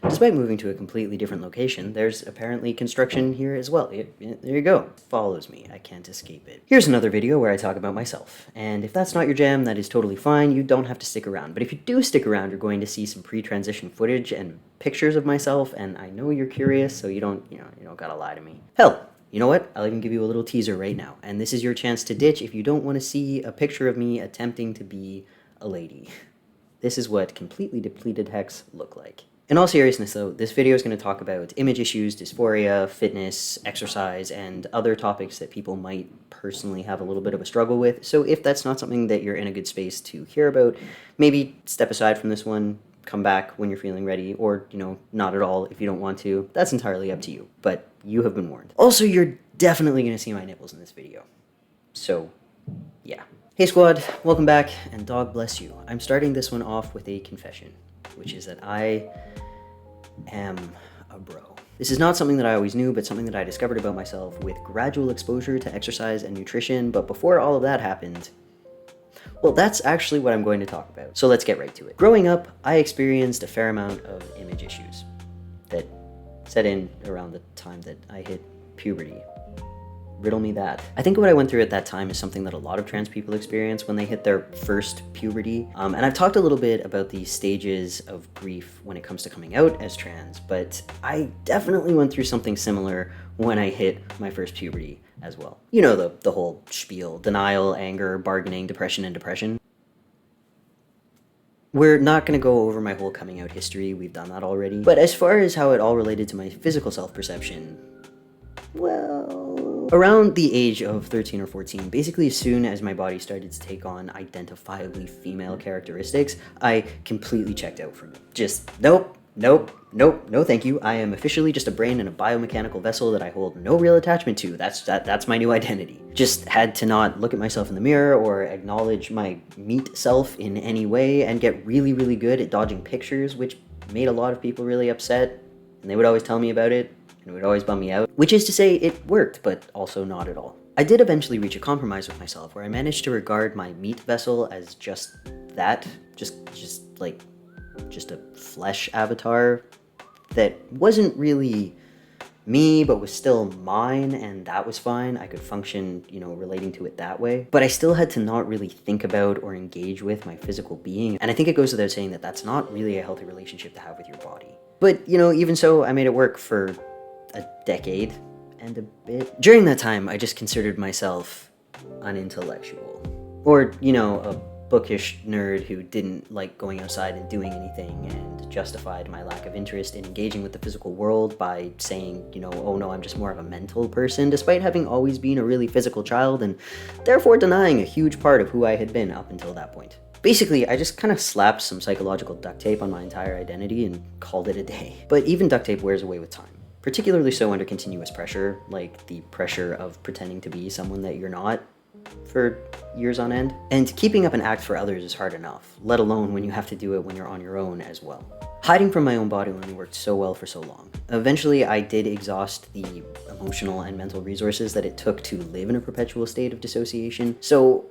Despite moving to a completely different location, there's apparently construction here as well. There you go. It follows me. I can't escape it. Here's another video where I talk about myself. And if that's not your jam, that is totally fine. You don't have to stick around. But if you do stick around, you're going to see some pre-transition footage and pictures of myself. And I know you're curious, so you don't gotta lie to me. Hell, you know what? I'll even give you a little teaser right now. And this is your chance to ditch if you don't want to see a picture of me attempting to be a lady. This is what completely depleted hex look like. In all seriousness though, this video is going to talk about image issues, dysphoria, fitness, exercise, and other topics that people might personally have a little bit of a struggle with. So if that's not something that you're in a good space to hear about, maybe step aside from this one, come back when you're feeling ready, or, not at all if you don't want to. That's entirely up to you, but you have been warned. Also, you're definitely going to see my nipples in this video. So, yeah. Hey squad, welcome back, and dog bless you. I'm starting this one off with a confession, which is that I am a bro. This is not something that I always knew, but something that I discovered about myself with gradual exposure to exercise and nutrition. But before all of that happened, well, that's actually what I'm going to talk about. So let's get right to it. Growing up, I experienced a fair amount of image issues that set in around the time that I hit puberty. Riddle me that. I think what I went through at that time is something that a lot of trans people experience when they hit their first puberty. And I've talked a little bit about the stages of grief when it comes to coming out as trans, but I definitely went through something similar when I hit my first puberty as well. You know, the whole spiel: denial, anger, bargaining, depression, and depression. We're not going to go over my whole coming out history, we've done that already. But as far as how it all related to my physical self-perception, well, around the age of 13 or 14, basically as soon as my body started to take on identifiably female characteristics, I completely checked out from it. Just nope, no thank you. I am officially just a brain in a biomechanical vessel that I hold no real attachment to. That's my new identity. Just had to not look at myself in the mirror or acknowledge my meat self in any way, and get really, really good at dodging pictures, which made a lot of people really upset, and they would always tell me about it. And it would always bum me out, which is to say it worked, but also not at all. I did eventually reach a compromise with myself where I managed to regard my meat vessel as just that, just a flesh avatar that wasn't really me, but was still mine, and that was fine. I could function, relating to it that way. But I still had to not really think about or engage with my physical being. And I think it goes without saying that that's not really a healthy relationship to have with your body. But, even so, I made it work for a decade and a bit. During that time, I just considered myself unintellectual. Or, a bookish nerd who didn't like going outside and doing anything, and justified my lack of interest in engaging with the physical world by saying, oh no, I'm just more of a mental person, despite having always been a really physical child, and therefore denying a huge part of who I had been up until that point. Basically, I just kind of slapped some psychological duct tape on my entire identity and called it a day. But even duct tape wears away with time. Particularly so under continuous pressure, like the pressure of pretending to be someone that you're not for years on end. And keeping up an act for others is hard enough, let alone when you have to do it when you're on your own as well. Hiding from my own body only worked so well for so long. Eventually, I did exhaust the emotional and mental resources that it took to live in a perpetual state of dissociation, so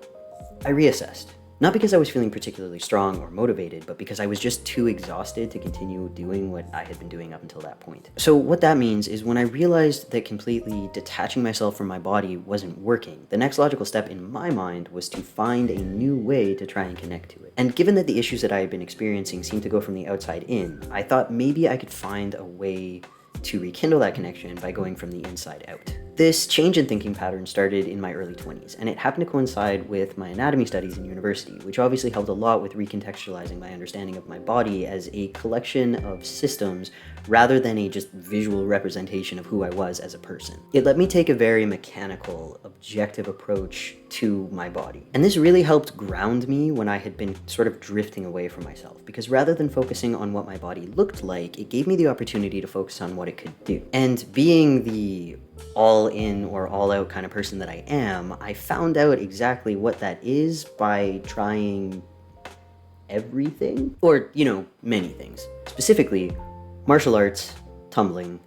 I reassessed. Not because I was feeling particularly strong or motivated, but because I was just too exhausted to continue doing what I had been doing up until that point. So what that means is when I realized that completely detaching myself from my body wasn't working, the next logical step in my mind was to find a new way to try and connect to it. And given that the issues that I had been experiencing seemed to go from the outside in, I thought maybe I could find a way to rekindle that connection by going from the inside out. This change in thinking pattern started in my early 20s, and it happened to coincide with my anatomy studies in university, which obviously helped a lot with recontextualizing my understanding of my body as a collection of systems rather than a just visual representation of who I was as a person. It let me take a very mechanical, objective approach to my body. And this really helped ground me when I had been sort of drifting away from myself, because rather than focusing on what my body looked like, it gave me the opportunity to focus on what it could do. And being the all-in or all-out kind of person that I am, I found out exactly what that is by trying everything, or, many things. Specifically, martial arts, tumbling,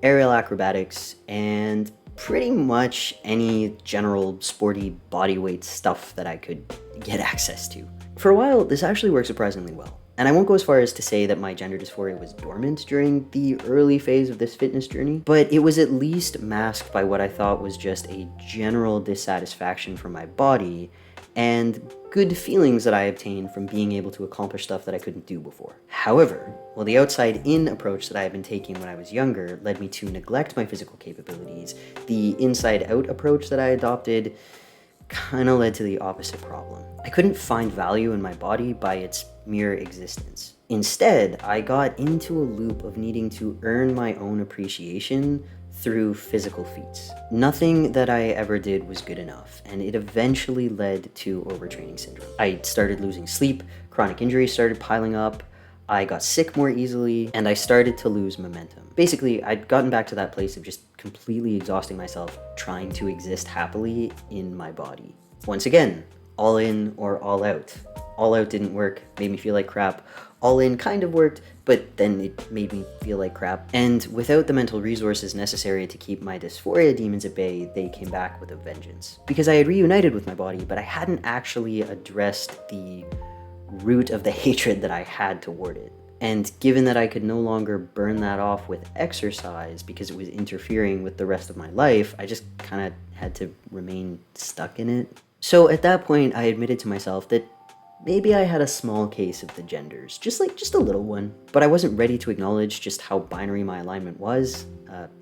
aerial acrobatics, and pretty much any general sporty bodyweight stuff that I could get access to. For a while, this actually worked surprisingly well. And I won't go as far as to say that my gender dysphoria was dormant during the early phase of this fitness journey, but it was at least masked by what I thought was just a general dissatisfaction from my body and good feelings that I obtained from being able to accomplish stuff that I couldn't do before. However, while the outside-in approach that I had been taking when I was younger led me to neglect my physical capabilities, the inside-out approach that I adopted kind of led to the opposite problem. I couldn't find value in my body by its mere existence. Instead, I got into a loop of needing to earn my own appreciation through physical feats. Nothing that I ever did was good enough, and it eventually led to overtraining syndrome. I started losing sleep, chronic injuries started piling up, I got sick more easily, and I started to lose momentum. Basically, I'd gotten back to that place of just completely exhausting myself trying to exist happily in my body. Once again, all in or all out. All out didn't work, made me feel like crap. All in kind of worked, but then it made me feel like crap. And without the mental resources necessary to keep my dysphoria demons at bay, they came back with a vengeance. Because I had reunited with my body, but I hadn't actually addressed the root of the hatred that I had toward it. And given that I could no longer burn that off with exercise because it was interfering with the rest of my life, I just kind of had to remain stuck in it. So at that point, I admitted to myself that maybe I had a small case of the genders, just a little one. But I wasn't ready to acknowledge just how binary my alignment was,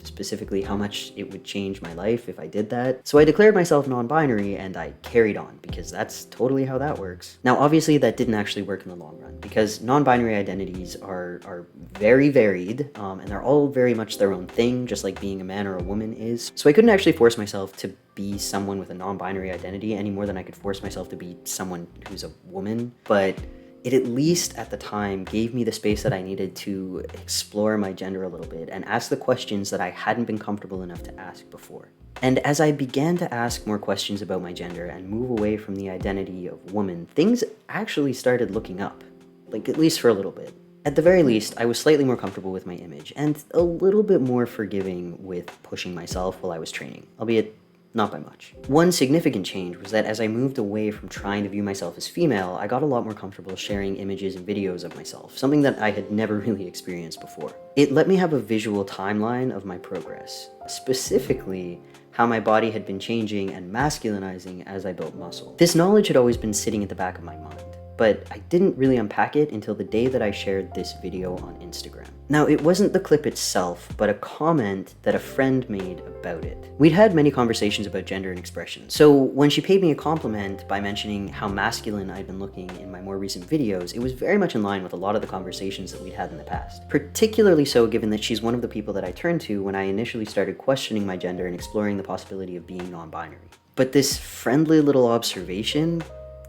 specifically how much it would change my life if I did that. So I declared myself non-binary and I carried on, because that's totally how that works. Now, obviously that didn't actually work in the long run, because non-binary identities are very varied, and they're all very much their own thing, just like being a man or a woman is. So I couldn't actually force myself to be someone with a non-binary identity any more than I could force myself to be someone who's a woman, but it at least at the time gave me the space that I needed to explore my gender a little bit and ask the questions that I hadn't been comfortable enough to ask before. And as I began to ask more questions about my gender and move away from the identity of woman, things actually started looking up, like at least for a little bit. At the very least, I was slightly more comfortable with my image and a little bit more forgiving with pushing myself while I was training, albeit not by much. One significant change was that as I moved away from trying to view myself as female, I got a lot more comfortable sharing images and videos of myself, something that I had never really experienced before. It let me have a visual timeline of my progress, specifically how my body had been changing and masculinizing as I built muscle. This knowledge had always been sitting at the back of my mind, but I didn't really unpack it until the day that I shared this video on Instagram. Now, it wasn't the clip itself, but a comment that a friend made about it. We'd had many conversations about gender and expression, so when she paid me a compliment by mentioning how masculine I'd been looking in my more recent videos, it was very much in line with a lot of the conversations that we'd had in the past. Particularly so given that she's one of the people that I turned to when I initially started questioning my gender and exploring the possibility of being non-binary. But this friendly little observation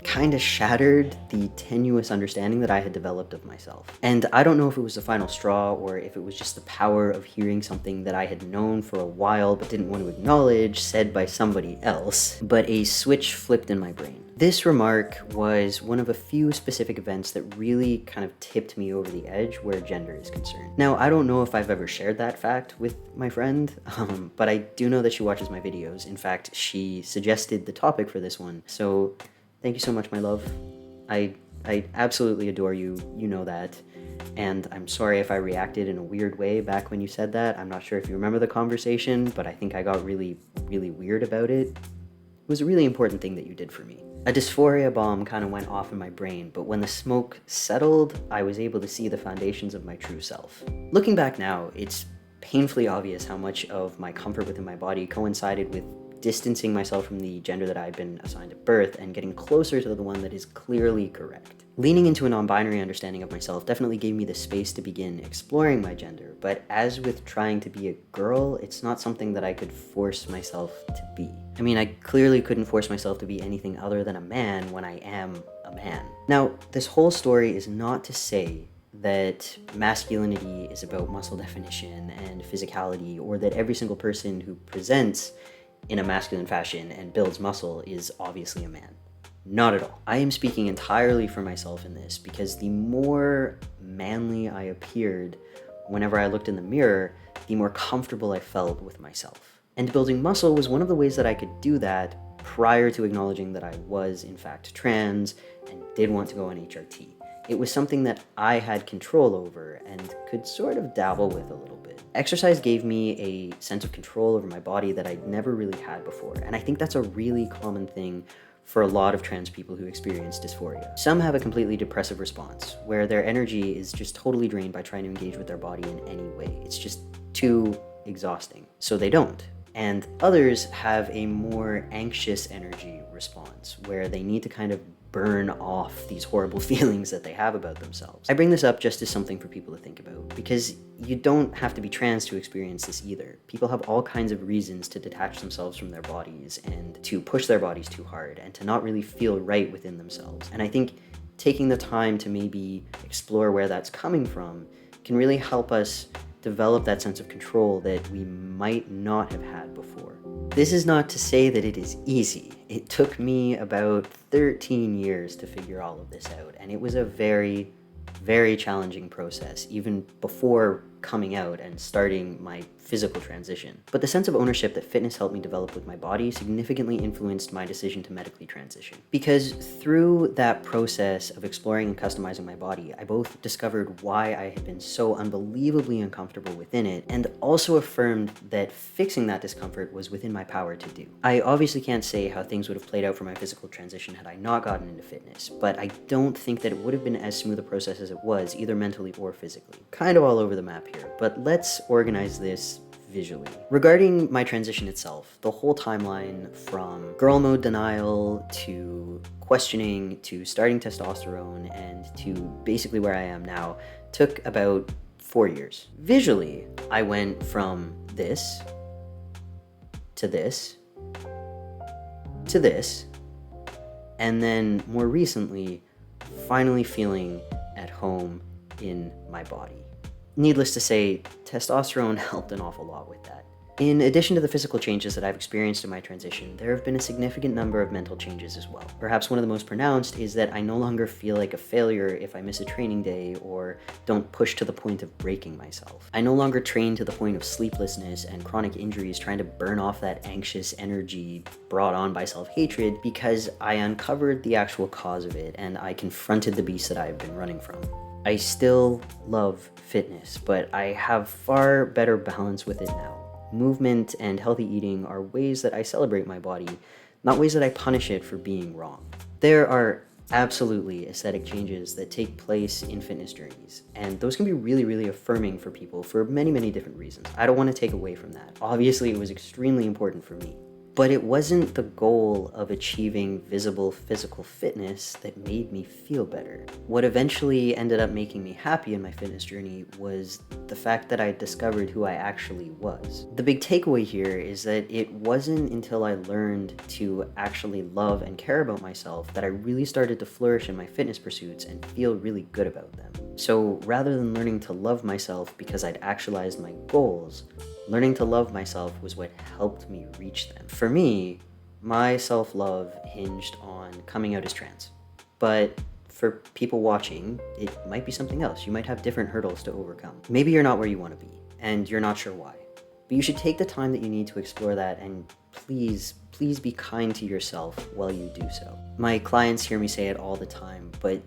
kind of shattered the tenuous understanding that I had developed of myself. And I don't know if it was the final straw or if it was just the power of hearing something that I had known for a while but didn't want to acknowledge said by somebody else, but a switch flipped in my brain. This remark was one of a few specific events that really kind of tipped me over the edge where gender is concerned. Now, I don't know if I've ever shared that fact with my friend, but I do know that she watches my videos. In fact, she suggested the topic for this one, so thank you so much, my love. I absolutely adore you, you know that. And I'm sorry if I reacted in a weird way back when you said that. I'm not sure if you remember the conversation, but I think I got really, really weird about it. It was a really important thing that you did for me. A dysphoria bomb kind of went off in my brain, but when the smoke settled, I was able to see the foundations of my true self. Looking back now, it's painfully obvious how much of my comfort within my body coincided with distancing myself from the gender that I had been assigned at birth and getting closer to the one that is clearly correct. Leaning into a non-binary understanding of myself definitely gave me the space to begin exploring my gender, but as with trying to be a girl, it's not something that I could force myself to be. I mean, I clearly couldn't force myself to be anything other than a man when I am a man. Now, this whole story is not to say that masculinity is about muscle definition and physicality, or that every single person who presents in a masculine fashion and builds muscle is obviously a man. Not at all. I am speaking entirely for myself in this, because the more manly I appeared whenever I looked in the mirror, the more comfortable I felt with myself. And building muscle was one of the ways that I could do that prior to acknowledging that I was in fact trans and did want to go on HRT. It was something that I had control over and could sort of dabble with a little bit. Exercise gave me a sense of control over my body that I'd never really had before, and I think that's a really common thing for a lot of trans people who experience dysphoria. Some have a completely depressive response, where their energy is just totally drained by trying to engage with their body in any way. It's just too exhausting, so they don't. And others have a more anxious energy response, where they need to kind of burn off these horrible feelings that they have about themselves. I bring this up just as something for people to think about, because you don't have to be trans to experience this either. People have all kinds of reasons to detach themselves from their bodies and to push their bodies too hard and to not really feel right within themselves. And I think taking the time to maybe explore where that's coming from can really help us develop that sense of control that we might not have had before. This is not to say that it is easy. It took me about 13 years to figure all of this out, and it was a very, very challenging process, even before coming out and starting my physical transition. But the sense of ownership that fitness helped me develop with my body significantly influenced my decision to medically transition. Because through that process of exploring and customizing my body, I both discovered why I had been so unbelievably uncomfortable within it, and also affirmed that fixing that discomfort was within my power to do. I obviously can't say how things would have played out for my physical transition had I not gotten into fitness, but I don't think that it would have been as smooth a process as it was, either mentally or physically. Kind of all over the map here, but let's organize this visually. Regarding my transition itself, the whole timeline from girl mode denial to questioning to starting testosterone and to basically where I am now took about 4 years. Visually, I went from this to this to this, and then more recently, finally feeling at home in my body. Needless to say, testosterone helped an awful lot with that. In addition to the physical changes that I've experienced in my transition, there have been a significant number of mental changes as well. Perhaps one of the most pronounced is that I no longer feel like a failure if I miss a training day or don't push to the point of breaking myself. I no longer train to the point of sleeplessness and chronic injuries trying to burn off that anxious energy brought on by self-hatred, because I uncovered the actual cause of it and I confronted the beast that I've been running from. I still love fitness, but I have far better balance with it now. Movement and healthy eating are ways that I celebrate my body, not ways that I punish it for being wrong. There are absolutely aesthetic changes that take place in fitness journeys, and those can be really, really affirming for people for many, many different reasons. I don't want to take away from that. Obviously, it was extremely important for me. But it wasn't the goal of achieving visible physical fitness that made me feel better. What eventually ended up making me happy in my fitness journey was the fact that I discovered who I actually was. The big takeaway here is that it wasn't until I learned to actually love and care about myself that I really started to flourish in my fitness pursuits and feel really good about them. So rather than learning to love myself because I'd actualized my goals, learning to love myself was what helped me reach them. For me, my self-love hinged on coming out as trans. But for people watching, it might be something else. You might have different hurdles to overcome. Maybe you're not where you want to be, and you're not sure why. But you should take the time that you need to explore that, and please be kind to yourself while you do so. My clients hear me say it all the time, but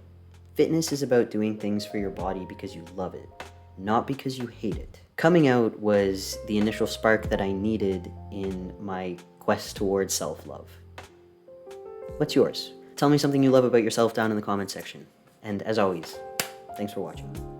fitness is about doing things for your body because you love it, not because you hate it. Coming out was the initial spark that I needed in my quest towards self-love. What's yours? Tell me something you love about yourself down in the comments section. And as always, thanks for watching.